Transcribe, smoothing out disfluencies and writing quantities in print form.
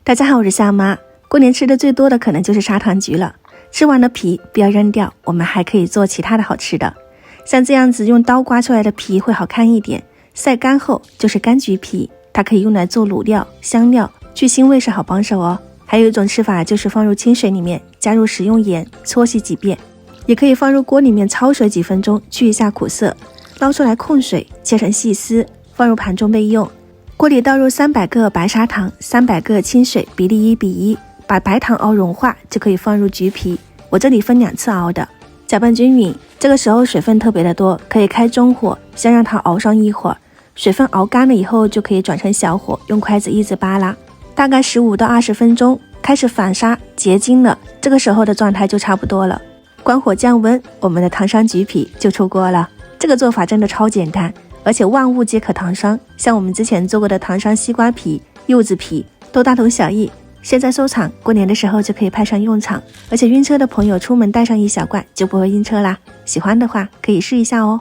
大家好，我是夏妈。过年吃的最多的可能就是砂糖橘了，吃完了皮不要扔掉，我们还可以做其他的好吃的。像这样子用刀刮出来的皮会好看一点，晒干后就是柑橘皮，它可以用来做卤料、香料，去腥味是好帮手哦。还有一种吃法就是放入清水里面，加入食用盐，搓洗几遍，也可以放入锅里面焯水几分钟，去一下苦涩，捞出来控水，切成细丝，放入盘中备用。锅里倒入300克白砂糖，300克清水，比例1:1，把白糖熬融化，就可以放入橘皮。我这里分2次熬的，搅拌均匀。这个时候水分特别的多，可以开中火，先让它熬上一会儿。水分熬干了以后，就可以转成小火，用筷子一直扒拉，大概15到20分钟，开始反沙结晶了，这个时候的状态就差不多了。关火降温，我们的糖霜橘皮就出锅了。这个做法真的超简单，而且万物皆可糖霜，像我们之前做过的糖霜西瓜皮、柚子皮都大同小异。现在收藏，过年的时候就可以派上用场，而且晕车的朋友出门带上一小罐就不会晕车啦。喜欢的话可以试一下哦。